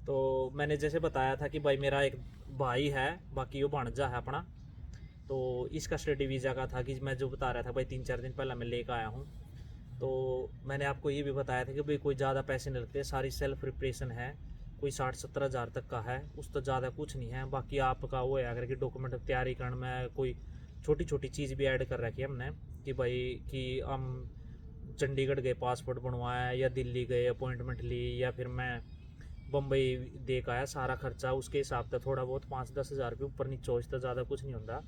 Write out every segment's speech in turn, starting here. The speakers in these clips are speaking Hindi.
तो मैंने जैसे बताया था कि भाई मेरा एक भाई है, बाकी वो भांजा है अपना। तो इसका स्टडी वीज़ा का था कि मैं जो बता रहा था भाई 3-4 दिन पहले मैं लेकर आया हूँ। तो मैंने आपको ये भी बताया था कि भाई कोई ज़्यादा पैसे नहीं लगते, सारी सेल्फ प्रिपरेशन है। कोई 60-70 हज़ार तक का है, उस तो ज़्यादा कुछ नहीं है। बाकी आपका वो है अगर कि डॉक्यूमेंट तैयारी करने में कोई छोटी छोटी चीज़ भी ऐड कर रखी है हमने, कि भाई कि हम चंडीगढ़ गए पासपोर्ट बनवाया, या दिल्ली गए अपॉइंटमेंट ली, या फिर मैं बम्बई देख आया, सारा खर्चा उसके हिसाब से थोड़ा बहुत 5-10 हज़ार रुपये ऊपर नीचे हो, तो ज़्यादा कुछ नहीं होता।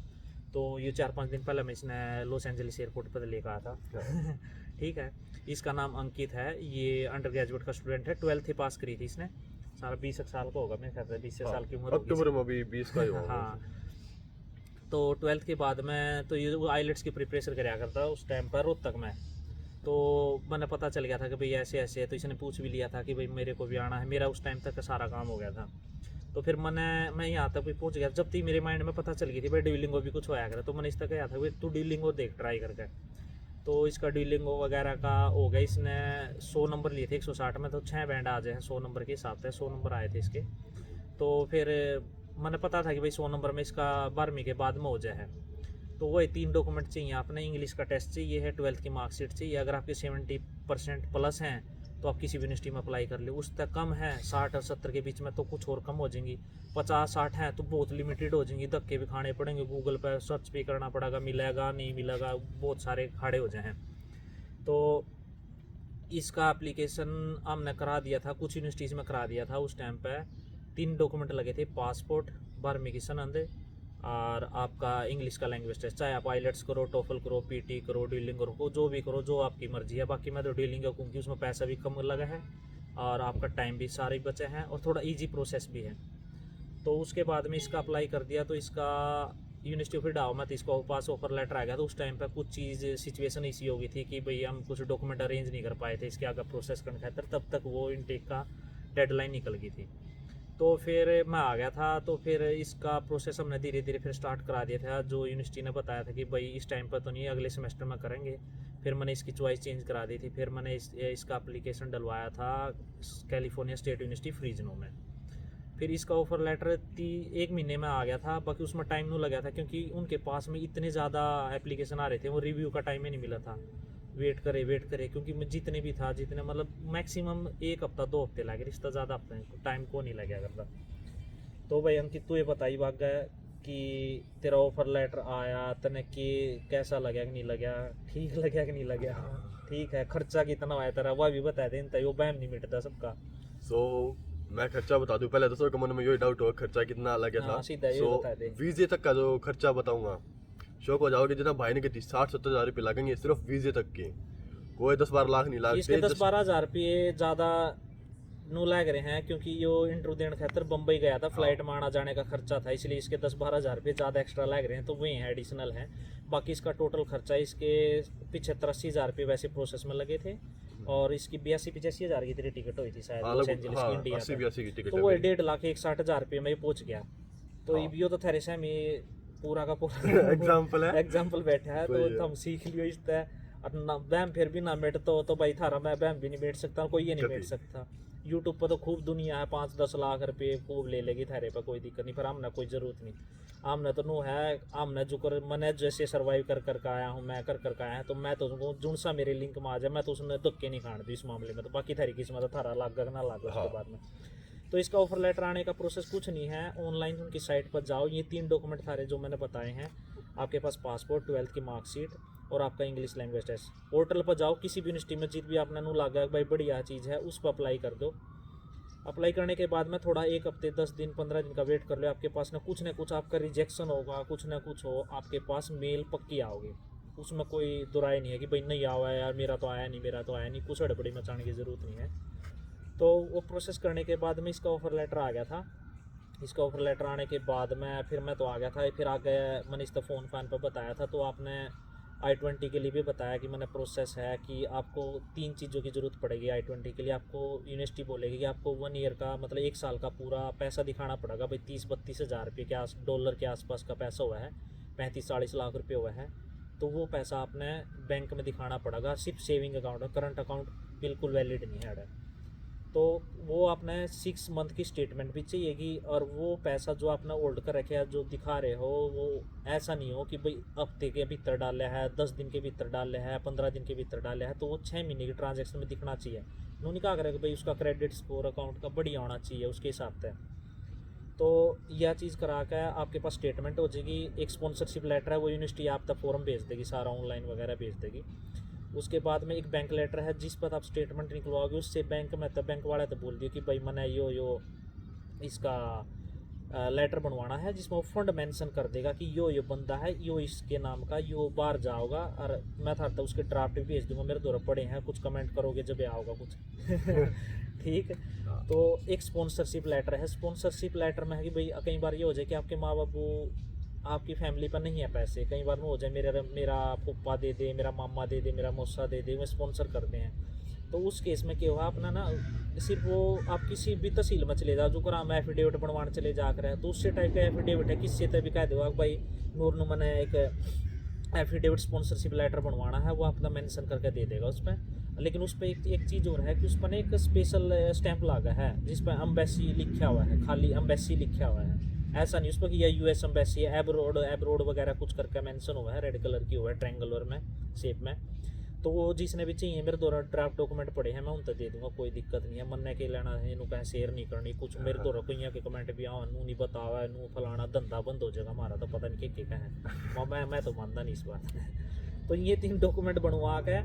तो ये 4-5 दिन पहले मैं इसने लॉस एंजलिस एयरपोर्ट पर लेकर आया था। ठीक है। इसका नाम अंकित है, ये अंडर ग्रेजुएट का स्टूडेंट है, 12th ही पास करी थी इसने। सारा 20 साल का होगा मेरे ख्याल से, 20 साल की उम्र होगी अक्टूबर में अभी 20 का ही इसकी। होगा। हाँ। तो 12th के बाद मैं तो ये वो आईलेट्स की प्रिपरेशन कराया करता उस टाइम पर रोहतक में। तो मैंने पता चल गया था कि भाई ऐसे ऐसे है, तो इसने पूछ भी लिया था कि भाई मेरे को भी आना है, मेरा उस टाइम तक का सारा काम हो गया था। तो फिर मैं यहाँ तक भी पहुँच गया, जब तक मेरे माइंड में पता चल गई थी भाई डुओलिंगो भी कुछ होया करे, तो मैंने इस तक कहा था भाई तू डुओलिंगो देख ट्राई करके। तो इसका डुओलिंगो वगैरह का हो गया, इसने 100 नंबर लिए थे 160 में, तो 6 बैंड आ जाए 100 नंबर के हिसाब से, 100 नंबर आए थे इसके। तो फिर मैंने पता था कि भाई 100 नंबर में इसका 12वीं के बाद में हो जाए है। तो वही 3 डॉक्यूमेंट चाहिए आपने, इंग्लिश का टेस्ट चाहिए है, 12th की मार्कशीट चाहिए, अगर आपके 70% प्लस हैं तो आप किसी भी यूनिवर्सिटी में अप्लाई कर लो। उस तक कम है 60 और 70 के बीच में तो कुछ और कम हो जाएंगी, 50-60 हैं तो बहुत लिमिटेड हो जाएंगी, धक्के भी खाने पड़ेंगे, गूगल पर सर्च भी करना पड़ेगा, मिलेगा नहीं मिलेगा, बहुत सारे खड़े हो जाए हैं। तो इसका एप्लीकेशन हमने करा दिया था, कुछ यूनिवर्सिटीज़ में करा दिया था उस टाइम पे। 3 डॉक्यूमेंट लगे थे, पासपोर्ट, 12वीं की सनद, और आपका इंग्लिश का लैंग्वेज टेस्ट, चाहे आप आइलेट्स करो, टोफल करो, पीटी करो, डुओलिंगो करो, जो भी करो, जो आपकी मर्जी है। बाकी मैं तो डुओलिंगो क्योंकि उसमें पैसा भी कम लगा है और आपका टाइम भी सारे बचे हैं और थोड़ा इजी प्रोसेस भी है। तो उसके बाद में इसका अप्लाई कर दिया, तो इसका यूनिवर्सिटी ऑफ डाओ में तो इसको पास ऑफर लेटर आ गया। तो उस टाइम पर कुछ चीज़ सिचुएशन ऐसी हो गई थी कि भाई हम कुछ डॉक्यूमेंट अरेंज नहीं कर पाए थे इसके आगे प्रोसेस करने खातर, तब तक वो इनटेक का डेडलाइन निकल गई थी। तो फिर मैं आ गया था, तो फिर इसका प्रोसेस हमने धीरे धीरे फिर स्टार्ट करा दिया था, जो यूनिवर्सिटी ने बताया था कि भाई इस टाइम पर तो नहीं, अगले सेमेस्टर में करेंगे। फिर मैंने इसकी चॉइस चेंज करा दी थी, फिर मैंने इसका एप्लीकेशन डलवाया था कैलिफोर्निया स्टेट यूनिवर्सिटी फ्रीजनो में। फिर इसका ऑफर लेटर 1 महीने में आ गया था, बाकी उसमें टाइम नहीं लगा था क्योंकि उनके पास में इतने ज़्यादा एप्लीकेशन आ रहे थे, वो रिव्यू का टाइम ही नहीं मिला था। वेट करे क्योंकि मैं जितने भी था, जितने मतलब मैक्सिमम 1 हफ्ता 2 हफ्ते लगे, इससे ज़्यादा हफ्ते टाइम को नहीं लगे करता। तो भाई अंकित तू ये बताई भाग गया कि तेरा ऑफर लेटर आया, तने कि कैसा लगा कि नहीं लगा, ठीक लगा कि नहीं लगा? ठीक है, खर्चा कितना आया तेरा वह भी बता दे, वो बैम नहीं मिटता सबका। सो मैं खर्चा बता दूं, पहले दोस्तों के मन में यही डाउट होगा खर्चा कितना अलग था। हाँ सीधा ये सो बता दे। वीजे तक का जो खर्चा बताऊंगा, शौक हो जाओगे। जितना भाई ने कहती 60-70 हज़ार रुपये लगेंगे सिर्फ वीजे तक के, कोई 10-12 लाख नहीं इसके लागते। 10-12 हज़ार रुपये ज़्यादा नो लग रहे हैं क्योंकि यो इंटरव्यू देने खातर बम्बई गया था, फ्लाइट में आना जाने का खर्चा था, इसलिए इसके 10-12 हज़ार रुपये ज़्यादा एक्स्ट्रा लग रहे हैं, तो वही हैं एडिशनल हैं। बाकी इसका टोटल खर्चा इसके 75-80 हज़ार रुपये वैसे प्रोसेस में लगे थे, और इसकी 82-85 हज़ार की तेरी टिकट हुई थी शायद लॉस एंजलिस की इंडिया अस्सी पर। की टिकट तो है वो मेरी। 1.5 लाख 60 हज़ार रुपये में पहुँच गया। तो हाँ। यो तो थेरे से हमें पूरा का पूरा एग्जाम्पल है। एग्जाम्पल बैठा है, सही तो है। हम सीख लियो इस तरह। और ना बैम फिर भी ना मेट तो भाई थारा मैं बैम भी नहीं बैठ सकता, कोई ये नहीं बैठ कभी। सकता। यूट्यूब पर तो खूब दुनिया है, 5-10 लाख रुपये खूब ले लेगी थारे पर, कोई दिक्कत नहीं, पर हमने कोई ज़रूरत नहीं। हमने तो नो है, हमने जो कर मैंने जैसे सर्वाइव कर आया हूँ, मैं कर आया हूँ, तो मैं तो जुन सा मेरे लिंक में आ जाए मैं तो उसने धक्के नहीं खाने दी इस मामले में। तो बाकी थारी किस्मत तो थारा लाग ना लाग उसके बाद में। तो इसका ऑफर लेटर आने का प्रोसेस कुछ नहीं है, ऑनलाइन उनकी साइट पर जाओ, ये 3 डॉक्यूमेंट थारे जो मैंने बताए हैं, आपके पास पासपोर्ट, 12th की मार्कशीट और आपका इंग्लिश लैंग्वेज टेस्ट। पोर्टल पर जाओ, किसी भी यूनिवर्सिटी में जित भी आपने नू लगा भाई बढ़िया चीज़ है, उस पर अप्लाई कर दो। अप्लाई करने के बाद में थोड़ा 1 हफ्ते 10 दिन 15 दिन का वेट कर लो, आपके पास ना कुछ आपका रिजेक्शन होगा, कुछ ना कुछ हो, आपके पास मेल पक्की आओगे, उसमें कोई दुराई नहीं है कि भाई नहीं आया यार, मेरा तो आया नहीं, मेरा तो आया नहीं, कुछ हड़बड़ी मचाने की ज़रूरत नहीं है। तो वो प्रोसेस करने के बाद में इसका ऑफर लेटर आ गया था। इसका ऑफर लेटर आने के बाद में फिर मैं तो आ गया था, फिर आगे मैंने इसका फ़ोन फान पर बताया था, तो आपने I-20 के लिए भी बताया कि मैंने प्रोसेस है कि आपको 3 चीज़ों की ज़रूरत पड़ेगी I-20 के लिए। आपको यूनिवर्सिटी बोलेगी कि आपको 1 ईयर का मतलब 1 साल का पूरा पैसा दिखाना पड़ेगा, भाई 30-32 हज़ार रुपये के डॉलर के आसपास का पैसा हुआ है, 35-40 लाख रुपये हुआ है। तो वो पैसा आपने बैंक में दिखाना पड़ेगा, सिर्फ सेविंग अकाउंट है, करंट अकाउंट बिल्कुल वैलिड नहीं है। तो वो आपने 6 मंथ की स्टेटमेंट भी चाहिएगी, और वो पैसा जो आपने होल्ड कर रखे है जो दिखा रहे हो, वो ऐसा नहीं हो कि भाई हफ्ते के भीतर डाले है, 10 दिन के भीतर डाले है, 15 दिन के भीतर डाले है, तो वो 6 महीने की ट्रांजैक्शन में दिखना चाहिए। उन्होंने कहा करेगा भाई उसका क्रेडिट स्कोर अकाउंट का बढ़िया होना चाहिए उसके हिसाब से। तो यह चीज़ करा के आपके पास स्टेटमेंट हो जाएगी। एक स्पॉन्सरशिप लेटर है, वो यूनिवर्सिटी आप तक फॉर्म भेज देगी, सारा ऑनलाइन वगैरह भेज देगी। उसके बाद में एक बैंक लेटर है, जिस पर आप स्टेटमेंट निकलवाओगे उससे बैंक में तो बैंक वाले तो बोल दियो कि भाई मैंने यो इसका लेटर बनवाना है, जिसमें वो फंड मेंशन कर देगा कि यो बंदा है, यो इसके नाम का, यो बाहर जाओगा, और मैं था उसके ड्राफ्ट भी भेज दूंगा, मेरे द्वारा पड़े हैं, कुछ कमेंट करोगे जब आओगा कुछ ठीक। तो एक स्पॉन्सरशिप लेटर है। स्पॉन्सरशिप लेटर में है कि भाई कई बार ये हो जाए कि आपके माँ बापू आपकी फैमिली पर नहीं है पैसे, कई बार में हो जाए मेरा पप्पा दे दे, मेरा मामा दे दे, मेरा मौसा दे दे, वो स्पॉन्सर करते हैं। तो उस केस में क्या हुआ अपना ना, सिर्फ वो आप किसी भी तहसील में चले जाओ, जो कराम एफिडेविट बनवाने चले जा कर है, तो उससे टाइप का एफिडेविट है, किससे तभी कह दो भाई नूर नु मैंने एक एफिडेविट स्पॉन्सरशिप लेटर बनवाना है, वो अपना मेंशन करके दे देगा उस पर। लेकिन उस पर एक चीज़ और है कि उस पर एक स्पेशल स्टैंप लगा है जिस पर अम्बेसी लिखा हुआ है, खाली अम्बेसी लिखा हुआ है, ऐसा नहीं उस पर कि यह यूएस अम्बेसी है, एब्रोड वगैरह कुछ करके मेंशन हुआ है, रेड कलर की हुआ है ट्रायंगुलर में शेप में। तो वो जिसने भी चाहिए मेरे द्वारा ड्राफ्ट डॉक्यूमेंट पड़े हैं, मैं उन तक दे दूंगा, कोई दिक्कत नहीं है। मन के लेना है, इनू कहीं शेयर नहीं करनी कुछ, मेरे द्वारा कोई के कमेंट भी आओ नू नहीं बतावा नू फलाना धंधा बंद हो जाएगा हमारा, तो पता नहीं क्या है मैं तो मानता नहीं इस बात तो ये 3 डॉक्यूमेंट बनवा के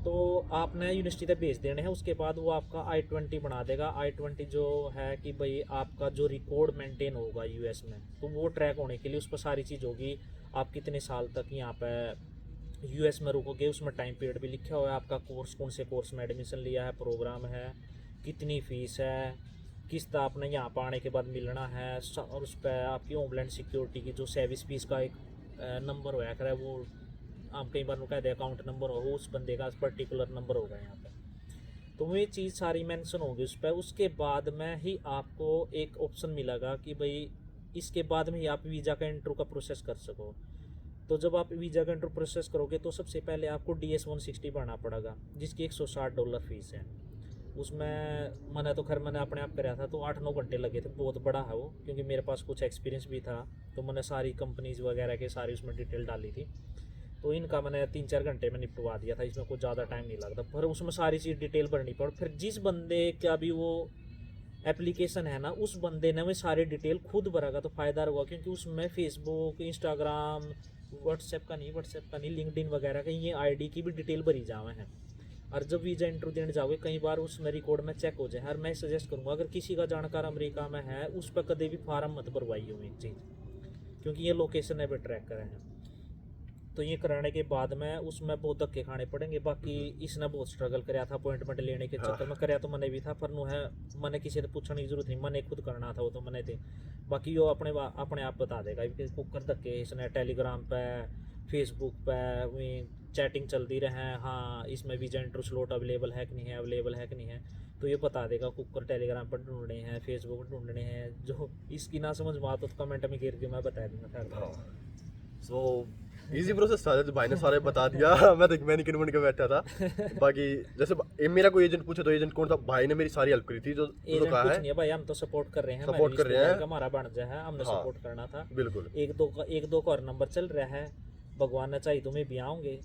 तो आपने यूनिवर्सिटी तक भेज देने हैं। उसके बाद वो आपका I-20 बना देगा। I-20 जो है कि भाई आपका जो रिकॉर्ड मेंटेन होगा यूएस में, तो वो ट्रैक होने के लिए उस पर सारी चीज़ होगी, आप कितने साल तक यहाँ पे यूएस में रुकोगे, उसमें टाइम पीरियड भी लिखा हुआ है, आपका कोर्स कौन से कोर्स में एडमिशन लिया है, प्रोग्राम है, कितनी फ़ीस है, किस्त आपने यहाँ पर आने के बाद मिलना है, और उस पर आपकी होमलैंड सिक्योरिटी की जो सर्विस फीस का एक नंबर होया करे, वो आप कई बार कह दे अकाउंट नंबर हो, उस बंदे का पर्टिकुलर नंबर होगा यहाँ पे, तो वो ये चीज़ सारी मेंशन होगी उस पर। उसके बाद में ही आपको एक ऑप्शन मिलेगा कि भाई इसके बाद में ही आप वीज़ा का इंट्रो का प्रोसेस कर सको। तो जब आप वीज़ा का इंट्रो प्रोसेस करोगे तो सबसे पहले आपको DS-160 भरना पड़ेगा, जिसकी $160 फीस है। उसमें मैंने अपने आप कराया था, तो 8-9 घंटे लगे थे, बहुत बड़ा है वो, क्योंकि मेरे पास कुछ एक्सपीरियंस भी था, तो मैंने सारी कंपनीज वगैरह के सारी उसमें डिटेल डाली थी, तो इनका मैंने 3-4 घंटे में निपटवा दिया था, इसमें कुछ ज़्यादा टाइम नहीं लगता। पर उसमें सारी चीज़ डिटेल भरनी पड़, फिर जिस बंदे का भी वो एप्लीकेशन है ना, उस बंदे ने वो सारे डिटेल खुद भरेगा तो फ़ायदा होगा, क्योंकि उसमें फेसबुक, इंस्टाग्राम, व्हाट्सएप का नहीं, लिंक्डइन वगैरह का ये ID की भी डिटेल भरी जावे हैं। और जब वीज़ा इंटरव्यू देने जाओगे कई बार उसमें रिकॉर्ड में चेक हो जाए। और मैं सजेस्ट करूँगा अगर किसी का जानकार अमेरिका में है, उस पर कभी भी फार्म मत भरवाइए एक चीज़, क्योंकि ये लोकेशन है भी ट्रैक करे हैं। तो ये कराने के बाद में उसमें बहुत धक्के खाने पड़ेंगे। बाकी इसने बहुत स्ट्रगल कराया था अपॉइंटमेंट लेने के चक्कर में, कराया तो मैंने भी था, पर नु है मैंने किसी से पूछने की जरूरत नहीं, मैंने खुद करना था वो, तो मैंने थे। बाकी वो अपने आप बता देगा कि कुकर धक्के इसने टेलीग्राम पे, फेसबुक पे वहीं चैटिंग चलती रहे, हाँ इसमें वीज़ा इंटरव्यू स्लॉट अवेलेबल है कि नहीं है, अवेलेबल है कि नहीं है, तो ये बता देगा। कुकर टेलीग्राम पर ढूंढने हैं, फेसबुक पर ढूंढने हैं, जो इसकी ना समझ बात हो तो कमेंट में गिर के मैं बता दूंगा। खैर सो इजी प्रोसेस था, जो भाई ने सारे बता दिया मैं तो मैंने कन्वर्ट कर बैठा था। बाकी जैसे मेरा कोई एजेंट पूछे तो एजेंट कौन था, भाई ने मेरी सारी हेल्प करी थी, जो एजेंट कहा कुछ है नहीं है भाई, हम तो सपोर्ट कर रहे हैं, सपोर्ट कर रहे हैं, हमारा बन जाए है, हमने हाँ, सपोर्ट करना था। बिल्कुल। एक दो का और नंबर चल रहा है, भगवान ने चाहिए तुम्हें भी आऊँगे,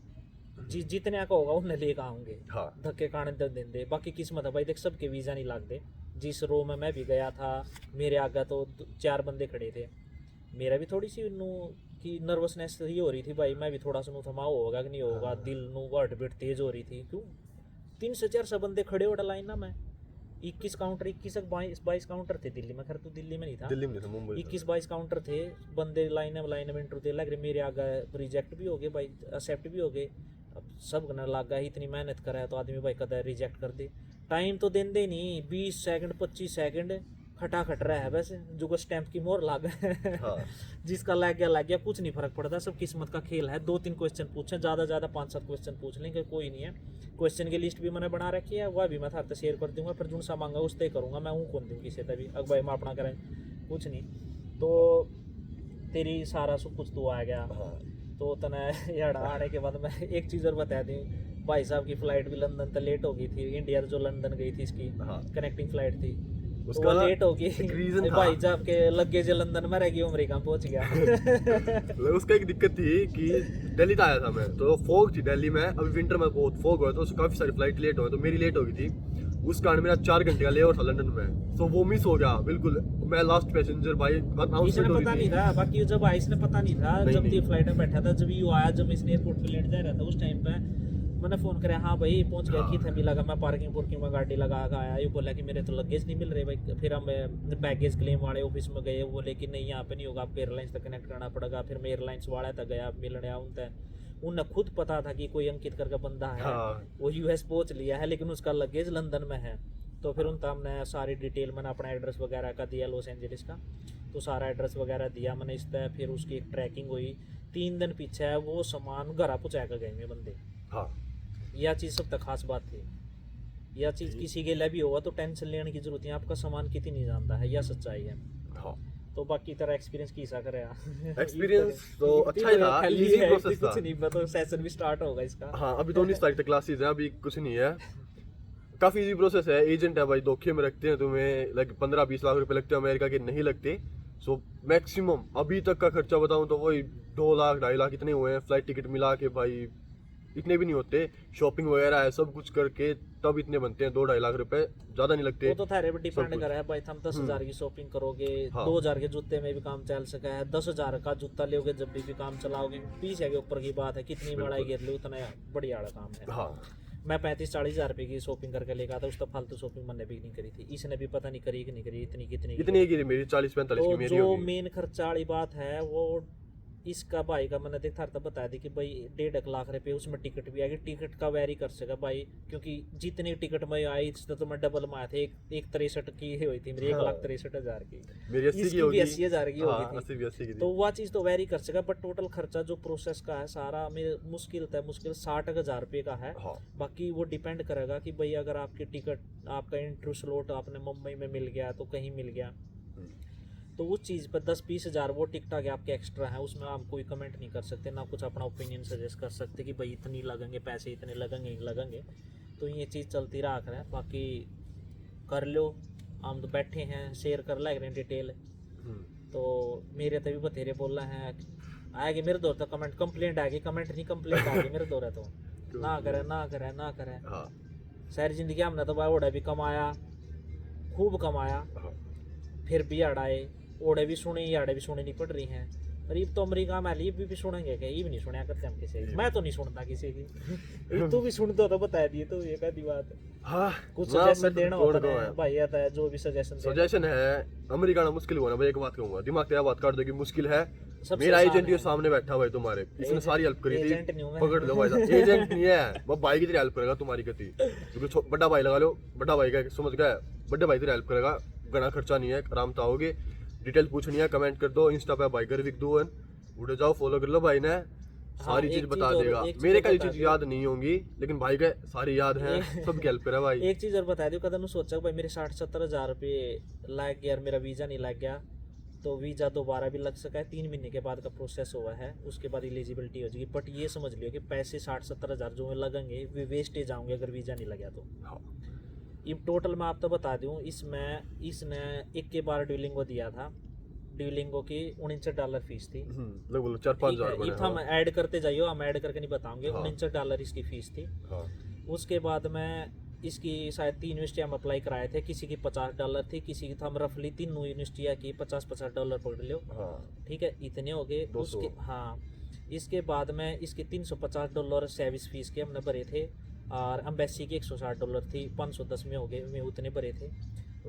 जितने का होगा उन्हें लेकर आऊँगे, हाँ धक्के खाने दे। बाकी किस्मत है भाई, देख सबके वीज़ा नहीं लगते। जिस रो में मैं भी गया था, मेरे आगे तो 4 बंदे खड़े थे, मेरा भी थोड़ी सी कि नर्वसनेस ही हो रही थी भाई, मैं भी थोड़ा सा थमाओ होगा कि नहीं होगा, दिल हार्ट बीट तेज हो रही थी, क्यों 3 से 4 बंदे खड़े हो लाइन ना, मैं 21 काउंटर 22 काउंटर थे दिल्ली में, खैर तो दिल्ली में नहीं था, दिल्ली में था, मुंबई 21-22 काउंटर थे बंदे, लाइन में इंटरव्यू दे लग रहे, मेरे आगे रिजेक्ट भी हो गए भाई, एक्सेप्ट भी हो गए। अब सब गना लग गया, इतनी मेहनत करा है तो आदमी भाई कदा रिजेक्ट कर दे, टाइम तो देंगे नहीं, 20 सेकंड 25 सेकंड खटाखट रहा है, वैसे जो को स्टैंप की मोहर लग हाँ। जिसका लग गया, कुछ नहीं फर्क पड़ता, सब किस्मत का खेल है। 2-3 क्वेश्चन पूछे, ज़्यादा 5-7 क्वेश्चन पूछ लेंगे, कोई नहीं है। क्वेश्चन की लिस्ट भी मैंने बना रखी है, वह भी मैं था शेयर कर दूंगा, फिर जुन सा मांगा उस तय करूँगा, मैं हूँ कौन दूँ किसी तभी, अब भाई मैं अपना करें कुछ नहीं, तो तेरी सारा सब कुछ तो आ गया। हाँ। तो तना यार आने के बाद मैं एक चीज़ और बता दूँ, भाई साहब की फ्लाइट भी लंदन तक लेट हो गई थी, इंडिया जो लंदन गई थी इसकी हाँ कनेक्टिंग फ्लाइट थी, तो उसका वो लेट हो गई। एक रीजन था। भाई साहब के लगेज लंदन में रह गई, अमेरिका पहुंच गया। मतलब उसका एक दिक्कत थी कि दिल्ली से आया था मैं, तो फॉग थी दिल्ली में, अभी विंटर में बहुत फॉग हुआ, तो काफ़ी सारी फ्लाइट लेट हो गई, तो मेरी लेट हो गई थी। उस कारण मेरा 4 घंटे का लेओवर था लंदन में, तो वो मिस हो गया बिल्कुल। मैं लास्ट पैसेंजर भाई, इसने अनाउंसमेंट हो पता रही नहीं थी। था, बाकी जब आया इसने पता नहीं था, नहीं, जब नहीं। ये फ्लाइट में बैठा था, जब ये आया, जब इसने एयरपोर्ट पे लेट जा रहा था उस टाइम पे मैंने फोन कराया, हाँ भाई पहुंच गया, हाँ। कितने मिला, मैं पार्किंग पुर्किंग में गाड़ी लगा के आया। ये बोला कि मेरे तो लगेज नहीं मिल रहे भाई। फिर हम बैगेज क्लेम वाले ऑफिस में गए, वो बोले कि नहीं यहाँ पे नहीं होगा, आपको एयरलाइंस तक कनेक्ट करना पड़ेगा। फिर मैं एयरलाइंस वाले तक गया मिलने, उन्हें खुद पता था कि कोई अंकित करके बंदा है, हाँ। वो यूएस पहुंच लिया है, लेकिन उसका लगेज लंदन में है। तो फिर उनका हमने सारी डिटेल, मैंने अपना एड्रेस वगैरह का दिया लॉस एंजलिस का, तो सारा एड्रेस वगैरह दिया मैंने इस तरह। फिर उसकी एक ट्रैकिंग हुई, 3 दिन पीछे है वो सामान घर पहुँचा कर गए मेरे बंदे। हाँ यह चीज़ सब तक खास बात थी। यह चीज़ किसी के लिए भी होगा तो टेंशन लेने की जरूरत है, आपका सामान कितनी नहीं जानता है, यह सच्चाई है। हाँ तो बाकी तेरा एक्सपीरियंस कैसा करे? एक्सपीरियंस तो अच्छा ही था, इजी प्रोसेस था। कुछ नहीं, मतलब सेशन भी स्टार्ट होगा इसका। हाँ अभी तो 19 तारीख तक क्लासेज हैं, अभी कुछ नहीं है, काफ़ी इजी प्रोसेस है। एजेंट है भाई, धोखे में रखते हैं तुम्हें, लाइक 15-20 लाख रुपए लगते हैं, अमेरिका के नहीं लगते। सो मैक्सिमम अभी तक का खर्चा बताऊं तो वही 2 लाख 2.5 लाख इतने हुए हैं, फ्लाइट टिकट मिला के भाई इतने भी नहीं होते, शॉपिंग वगैरह है सब कुछ करके तब इतने बनते हैं, 2-2.5 लाख रुपए, ज़्यादा नहीं लगते। वो तो थारे पर डिपेंड कुछ। कर रहा है भाई, हम 10,000 की शॉपिंग करोगे, हाँ। 2,000 के जूते में भी काम चल सका है, 10,000 का जूता लोगे जब भी काम चलाओगे, 20 के ऊपर की बात है, कितनी बड़ाई गिर लो उतना बढ़िया वाला काम है। हाँ मैं 35-40 हज़ार रुपये की शॉपिंग करके लेकर आता, उस तक फालतू शॉपिंग मैंने भी नहीं करी थी, इसने भी पता नहीं करी कि नहीं करी, इतनी कितनी की इतनी गिरी मेरी 40-45 की तो मेरी जो होगी। मेन खर्चा वाली बात है वो इसका भाई का मैंने देखा था, बता दी कि भाई 1.5 लाख रुपए उसमें टिकट भी आएगी। टिकट का वेरी कर सका भाई, क्योंकि जितनी टिकट में आई इससे तो मैं डबल में आया था, एक 63 की हुई थी मेरी, 1,63,000 की, मेरी 80 की इसकी भी होगी। 80,000 की हाँ, होगी 80 थी। 80 की तो थी। वह चीज़ तो वेरी कर सका, बट टोटल खर्चा जो प्रोसेस का है सारा मेरे मुश्किल 60,000 रुपये का है। हाँ बाकी वो डिपेंड करेगा कि भाई अगर आपकी टिकट, आपका इंटरव्यू स्लॉट आपने मुंबई में मिल गया तो कहीं मिल गया, तो उस चीज़ पर 10-20 हज़ार वो टिकट आगे आपके एक्स्ट्रा है, उसमें आप कोई कमेंट नहीं कर सकते, ना कुछ अपना ओपिनियन सजेस्ट कर सकते कि भाई इतनी लगेंगे पैसे, इतने लगेंगे। तो ये चीज़ चलती रहा कर, बाकी कर लो, हम तो बैठे हैं शेयर कर लग रहे हैं डिटेल। तो मेरे तभी बथेरे बोल रहे हैं, आएगी मेरे दौर तक कमेंट, कंप्लेंट आएगी, कमेंट नहीं कंप्लेंट आएगी मेरे दौर है, तो ना करे। हाँ सारी जिंदगी हमने तो भाई ओढ़े भी कमाया, खूब कमाया, हाँ। फिर भी अड़ाए, ओढ़े भी सुने, आड़े भी सुने नहीं पड़ रही हैं। और ये तो अमेरिका में ये भी सुनेंगे क्या? ये भी नहीं सुना करते हम किसी की, मैं तो नहीं सुनता किसी की। तू भी सुन दो तो बता दिए, तो ये कहती बात हाँ कुछ ना, सजेशन मैं देना तो होता छोड़ है दूँ। भाई, आता है जो भी सजेशन सजेशन है, अमेरिका ना मुश्किल हुआ ना भाई, एक बात कहूंगा, दिमाग तेरा बात काट दो कि मुश्किल है। सबसे मेरा आसान एजेंट ही है। सामने बैठा हुआ है तुम्हारे, इसने एजेंट- सारी हेल्प करी थी, एजेंट नहीं हूं मैं। पकड़ लो भाई साहब, एजेंट नहीं है वो, भाई की तेरी हेल्प करेगा तुम्हारी गति, क्योंकि बड़ा भाई लगा लो, बड़ा भाई का समझ गया, बड़े भाई तेरी हेल्प करेगा, घना खर्चा नहीं है, आराम से आओगे। डिटेल पूछनी है कमेंट कर दो, इंस्टा पे भाई घर विक दो, उड़े जाओ फॉलो कर लो, भाई ने सारी एक चीज बता चीज और- देगा। एक चीज मेरे और का ये बता चीज दूं। याद नहीं होंगी, लेकिन भाई के सारी याद है, सबकी हेल्प करा भाई। एक चीज़ और बता दो, कदम सोचा भाई मेरे 60-70 हज़ार रुपये लग गया और मेरा वीज़ा नहीं लग गया, तो वीज़ा दोबारा भी लग सका है, 3 महीने के बाद का प्रोसेस हुआ है, उसके बाद एलिजिबिलिटी हो जाएगी। बट ये समझ लियो कि पैसे 60-70 हज़ार जो लगेंगे वे वेस्टेज जाओगे अगर वीज़ा नहीं लगा तो। हाँ ये टोटल मैं आपको बता दूँ, इसमें इसने एक के बार ड्यूलिंगो दिया था, ड्यूलिंगो की $49 फीस थी। लगभग 4-5 ठीक है, हज़ार इफ हम बने। ऐड करते जाइयो, हम ऐड करके नहीं बताओगे, हाँ। $49 इसकी फ़ीस थी। हाँ उसके बाद में इसकी शायद 3 यूनिवर्सिटी हम अप्लाई कराए थे, किसी की $50 थी, किसी की हम रफली 3 यूनिवर्सिटियाँ की $50-50 पकड़ लो, हाँ ठीक है, इतने हो गए। 200। उसके हाँ, इसके बाद में इसके $350 सर्विस फीस के हमने भरे थे, और एम्बेसी की $160 थी, 510 में हो गए, मैं उतने भरे थे।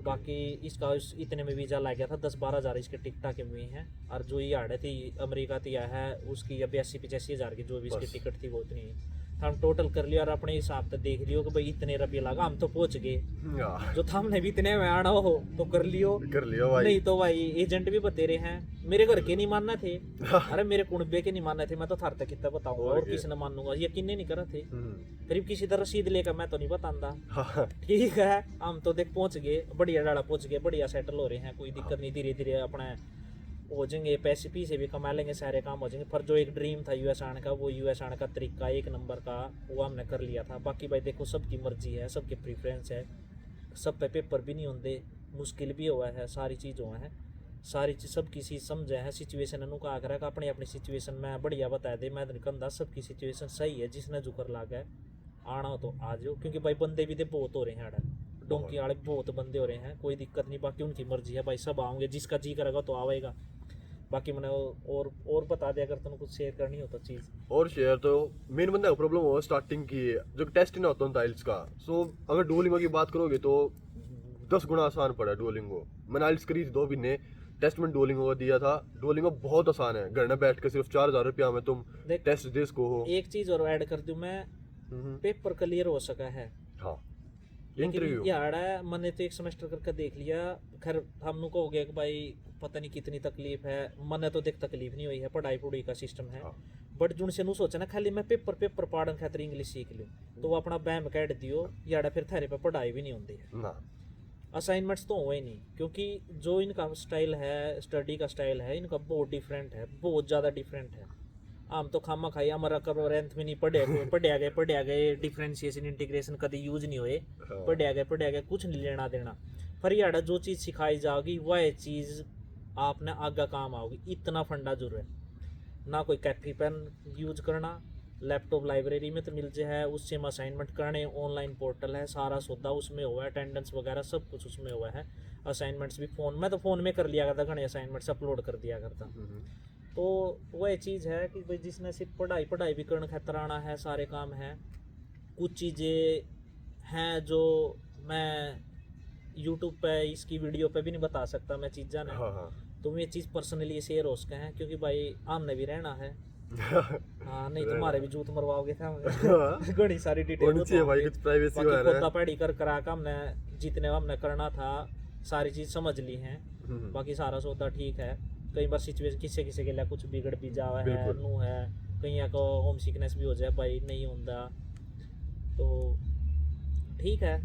बाकी इसका इतने में वीज़ा लग गया था, 10-12 हज़ार इसके टिकटा के हुए हैं, और जो ये आड़े थी अमेरिका थी है उसकी 82-85 हज़ार की जो भी इसकी बस। टिकट थी वो उतनी है। हम टोटल कर लिया और अपने हिसाब से देख लियो कि भाई इतने रुपये लगा, हम तो पहुंच गए, हाँ, जो था हमने भी इतने में आना हो तो कर लियो, कर लिया भाई। नहीं तो भाई एजेंट भी बतेरे हैं, मेरे घर के नहीं मानना थे, अरे मेरे कुणबे के नहीं मानना थे, मैं तो थार तक कितना बताऊंगा और और क्या। किसी ने मानूंगा, यकीन नहीं करा थे, हम्म, करीब किसी तरह रसीद लेकर मैं तो नहीं बताता। हाँ ठीक है, हम तो देख पहुंच गए, बढ़िया डाला पहुंच गए, बढ़िया सेटल हो रहे हैं, कोई दिक्कत नहीं, धीरे धीरे अपना हो जाएंगे, पैसे पीछे भी कमा लेंगे, सारे काम हो जाएंगे। पर जो एक ड्रीम था यूएस आने का, वो यूएस आने का तरीका एक नंबर का वो हमने कर लिया था। बाकी भाई देखो सबकी मर्जी है, सबकी प्रेफरेंस है, सब पे पेपर भी नहीं होते, मुश्किल भी हुआ है, सारी चीज़ हुआ है, सारी चीज़ सबकी चीज़ समझे है। सिचुएशन अनु का आकर अपनी अपनी सिचुएशन में बढ़िया बता दे, मैं निकलदा सबकी सिचुएशन सही है, जिसने जुकर लागा है आना हो तो आ जाओ। क्योंकि भाई बंदे भी तो बहुत हो रहे हैं आड़ा, डोंकी वाले बहुत बंदे हो रहे हैं, कोई दिक्कत नहीं। बाकी उनकी मर्जी है भाई, सब आओगे, जिसका जी करेगा तो आवेगा। बाकी मैंने और बता दिया, अगर तुमने कुछ शेयर करनी हो तो चीज़ और शेयर तो मेन बंदा का प्रॉब्लम हो स्टार्टिंग की जो टेस्ट ना होता है टाइल्स का। सो अगर डुओलिंगो की बात करोगे तो 10 गुना आसान पड़ा डुओलिंगो। मैंने आइल्स करी थी 2 महीने, टेस्ट में डुओलिंगो का दिया था। डुओलिंगो बहुत आसान है, घर में बैठ के सिर्फ 4000 रुपया में तुम देख, टेस्ट दे सको हो। एक चीज़ और ऐड कर दूँ मैं, पेपर क्लियर हो सका है। हाँ, लेकिन इंटरव्यू यार मैंने तो एक सेमेस्टर करके देख लिया। खैर हम को हो गया कि भाई पता नहीं कितनी तकलीफ है, मैंने तो देख तकलीफ नहीं हुई है, पढ़ाई पुढ़ाई का सिस्टम है। हाँ। बट जुन से नू सोचा ना खाली मैं पेपर पढ़न खातिर इंग्लिश सीख लूँ, तो वो अपना बैम कैट दियो यार, फिर थारे पे पढ़ाई भी नहीं होती है ना। असाइनमेंट्स तो हुए नहीं। क्योंकि जो इनका स्टाइल है, स्टडी का स्टाइल है इनका, बहुत डिफरेंट है, बहुत ज़्यादा डिफरेंट है। हम तो खामा खाई हमारा कब रेंथ में नहीं पढ़े गए डिफरेंशिएशन इंटीग्रेशन कभी यूज नहीं हुए, पढ़े गए कुछ नहीं लेना देना। पर यार जो चीज़ सिखाई जाएगी वह चीज़ आपने आगे काम आओगी, इतना फंडा जरूर है ना। कोई कैफी पेन यूज करना, लैपटॉप लाइब्रेरी में तो मिल जाए, उससे हम असाइनमेंट करने, ऑनलाइन पोर्टल है, सारा सौदा उसमें हुआ है, अटेंडेंस वगैरह सब कुछ उसमें हुआ है। असाइनमेंट्स भी मैं तो फ़ोन में कर लिया करता, घने असाइनमेंट्स अपलोड कर दिया करता। तो वह चीज़ है कि भाई जिसने सिर्फ पढ़ाई भी करने खातर आना है, सारे काम है। कुछ चीज़ें हैं जो मैं यूट्यूब पे इसकी वीडियो पे भी नहीं बता सकता मैं चीज़ें ने। हाँ, हाँ। तुम ये चीज़ पर्सनली शेयर हो सके हैं, क्योंकि भाई हमने भी रहना है। हाँ, नहीं तुम्हारे भी जूत मरवाओगे था घनी सारी डिटेल भाई कुछ प्राइवेसी है ना। पढ़ी कर करा के हमने जितने हमने करना था सारी चीज़ समझ ली हैं। बाकी सारा सौदा ठीक है। कई बार सिचुएशन किसी के लिए कुछ बिगड़ भी जावा है, नू है कहीं को होम सिकनेस भी हो जाए भाई, नहीं होता तो ठीक है,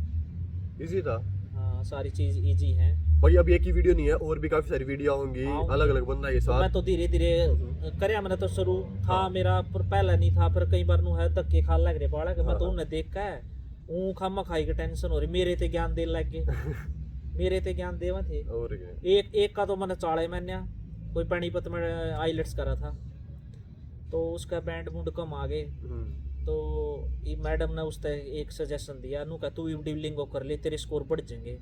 इजी था। हाँ सारी चीज़ इजी है भाई। अब एक ही वीडियो नहीं है, और भी काफी सारी वीडियो होंगी अलग अलग बंदा के साथ। मैं तो धीरे धीरे करया, मैंने तो शुरू था मेरा, पर पहला नहीं था। फिर कई बार नू है धक्के खा लग रहे पड़ा कि मैं तो उन्हें देख के खामा खाई के टेंशन हो रही, मेरे ते ज्ञान देने लग गए मेरे ते ज्ञान देवा थे। और एक का तो मैंने चाड़े मैंने कोई पानीपत में आईलेट्स करा था, तो उसका बैंड मूड कम आ गए। तो ये मैडम ने उसने एक सजेशन दिया, नु का तू डुओलिंगो कर ले, तेरे स्कोर बढ़ जाएंगे।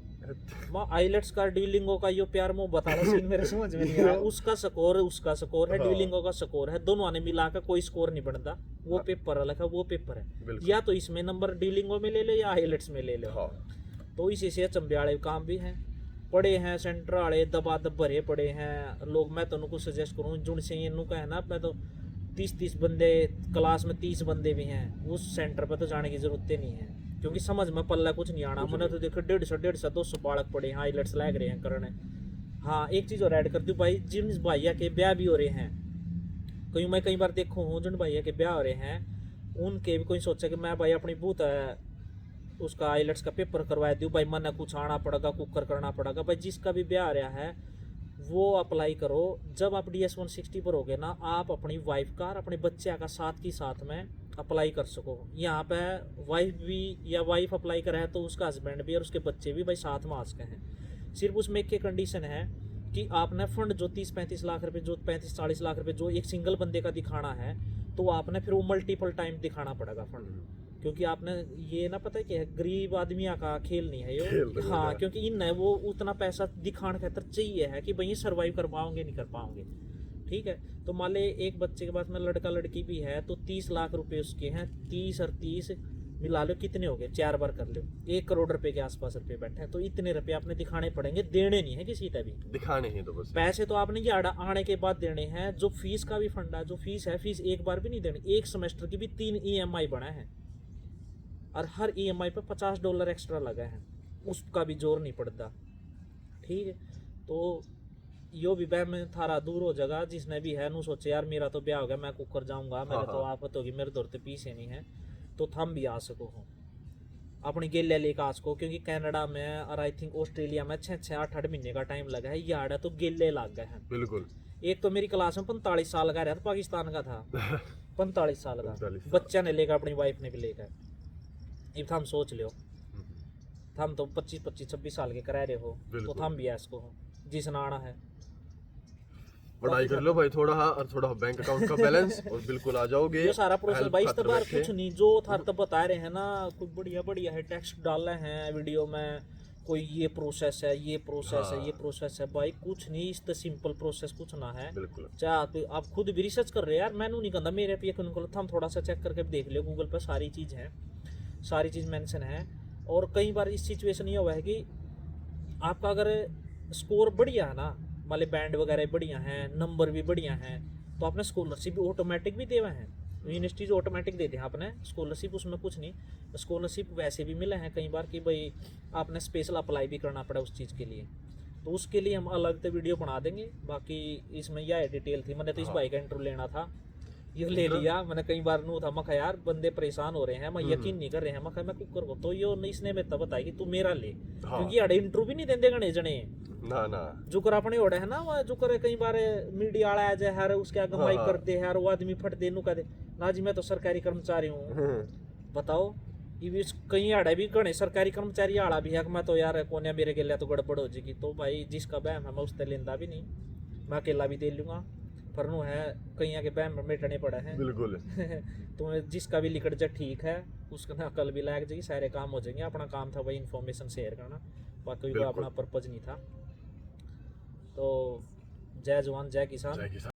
मैं आईलेट्स का डुओलिंगो का यो प्यार मोह बता रहा सीन मेरे समझ में नहीं आया। उसका स्कोर है, डुओलिंगो का स्कोर है, दोनों ने मिला कर कोई स्कोर नहीं बनता। वो पेपर अलग है, वो पेपर है, या तो इसमें नंबर डुओलिंगो में ले ले या आईलेट्स में ले ले। तो इसी से चंबे वाले काम भी हैं, पड़े हैं सेंटर वाले दबा दब भरे पड़े हैं लोग। मैं तो उनको सजेस्ट करूँ जुन से ये नु है ना, मैं तो 30 बंदे क्लास में 30 बंदे भी हैं, उस सेंटर पर तो जाने की जरूरत नहीं है, क्योंकि समझ में पल्ला कुछ नहीं आना। मैंने तो देखो 150 200 बालक पड़े हैं, आईलेट्स लग रहे हैं करने। हाँ एक चीज़ और ऐड कर दूँ भाई, जिन भैया के ब्याह भी हो रहे हैं, मैं कई बार देखूँ हूँ जिन भैया के ब्याह हो रहे हैं, उनके भी कोई सोचा कि मैं भाई अपनी बूथ उसका आईलेट्स का पेपर करवा दूँ भाई, मन कुछ आना पड़ेगा, कुकर करना पड़ेगा भाई। जिसका भी ब्याह आ रहा है वो अप्लाई करो। जब आप DS 160 पर होगे ना, आप अपनी वाइफ का और अपने बच्चे का साथ की साथ में अप्लाई कर सको। यहाँ पे वाइफ भी या वाइफ अप्लाई करा है तो उसका हस्बैंड भी और उसके बच्चे भी भाई साथ में आ सके हैं। सिर्फ उसमें एक कंडीशन है कि आपने फंड जो 30-35 लाख रुपए, जो 35-40 लाख रुपए जो एक सिंगल बंदे का दिखाना है, तो आपने फिर वो मल्टीपल टाइम दिखाना पड़ेगा फंड। क्योंकि आपने ये ना पता है कि गरीब आदमी का खेल नहीं है ये। हाँ, क्योंकि इन वो उतना पैसा दिखाने खातर चाहिए है कि भाई ये सर्वाइव कर पाओगे नहीं कर पाओगे। ठीक है, तो मान ले एक बच्चे के पास में लड़का लड़की भी है तो 30 लाख रुपए उसके हैं, 30 और 30 मिला लो कितने हो गए, 4 बार कर लो, 1 करोड़ रुपए के आसपास रुपए बैठे हैं। तो इतने रुपए आपने दिखाने पड़ेंगे, देने नहीं है किसी भी, दिखाने हैं तो बस। पैसे तो आपने ये आने के बाद देने हैं। जो फीस का भी फंड है, जो फीस है, फीस एक बार भी नहीं देनी। एक सेमेस्टर की भी 3 EMI बना है और हर EMI पे $50 एक्स्ट्रा लगा है, उसका भी जोर नहीं पड़ता। ठीक है, तो यो भी बह में थारा दूर हो जाएगा। जिसने भी है नू सोचे यार मेरा तो ब्याह हो गया, मैं कुकर जाऊंगा, मेरे तो आफत होगी, मेरे दौर तो पीछे नहीं है, तो थम भी आ सको हो अपनी गेले लेकर आ सको। क्योंकि कनाडा में और आई थिंक ऑस्ट्रेलिया में 6-8 महीने का टाइम लगा है, यार तो गेले लग गए हैं। बिल्कुल एक तो मेरी क्लास में 45 साल का रहा था, पाकिस्तान का था। 45 साल का 45 साल। बच्चा ने लेकर, अपनी वाइफ ने भी लेकर। अब हम सोच लियो, हम तो 25-26 साल के करा रहे हो, तो बिल्कुल। हम भी ऐसको हो जिसना आना है। पढ़ाई कर लो भाई थोड़ा, और थोड़ा बैंक अकाउंट का बैलेंस, और बिल्कुल आ जाओगे। ये सारा प्रोसेस हेल्प भाई, इस खातिर बार बैठे। कुछ नहीं जो था तब बता रहे हैं ना, कुछ बढ़िया बढ़िया है, टेक्स्ट डाले हैं वीडियो में, कोई ये प्रोसेस है, ये प्रोसेस है, ये हाँ। प्रोसेस है। भाई कुछ नहीं, इस सिंपल प्रोसेस कुछ ना है। बिल्कुल। चाहे आप खुद भी रिसर्च कर रहे हैं यार, मैंने नहीं कहता मेरे पे यकीन करो, हम थोड़ा सा चेक करके देख लियो, गूगल पर सारी चीज़ है, सारी चीज़ मेंशन है। और कई बार इस सिचुएशन ये हुआ है कि आपका अगर स्कोर बढ़िया है ना, मतलब बैंड वगैरह बढ़िया हैं, नंबर भी बढ़िया हैं, तो आपने स्कॉलरशिप भी ऑटोमेटिक भी देवा है, यूनिवर्सिटीज ऑटोमेटिक देते हैं आपने स्कॉलरशिप, उसमें कुछ नहीं। स्कॉलरशिप वैसे भी मिले हैं कई बार कि भाई आपने स्पेशल अप्लाई भी करना पड़ा उस चीज़ के लिए, तो उसके लिए हम अलग से वीडियो बना देंगे। बाकी इसमें यह डिटेल थी, मैंने तो इस भाई का इंटरव्यू लेना था, ये ले लिया मैंने। कई बार नू था मखा यार बंदे परेशान हो रहे हैं, मैं यकीन नहीं कर रहे हैं, मखा मैं कुकर को, तो यो इसने में तब बताया कि तू मेरा ले, क्योंकि अड़े इंटरव्यू भी नहीं देंगे गणे जने ना ना जो कर अपने ओढ़े है ना, वो जो करे कई बार मीडिया वाला आ जाए हर उसके आगे माइक हाँ। करते हैं, वो आदमी फट दे नू कह दे ना जी मैं तो सरकारी कर्मचारी हूँ। बताओ ये भी कहीं आड़े भी गणे सरकारी कर्मचारी आड़ा भी है कि मैं तो यार कोने मेरे गेले तो गड़बड़ हो जाएगी। तो भाई जिसका बहम है मैं उससे लेंदा भी नहीं, मैं अकेला भी दे लूँगा, पर नू है कहीं आगे बहम मिटने पड़ा है। बिल्कुल। तो जिसका भी लिकट जा ठीक है, उसका ना कल भी लग जाएगी, सारे काम हो जाएंगे। अपना काम था भाई इन्फॉर्मेशन शेयर करना, बाकी कोई अपना पर्पज नहीं था। तो जय जवान जय किसान।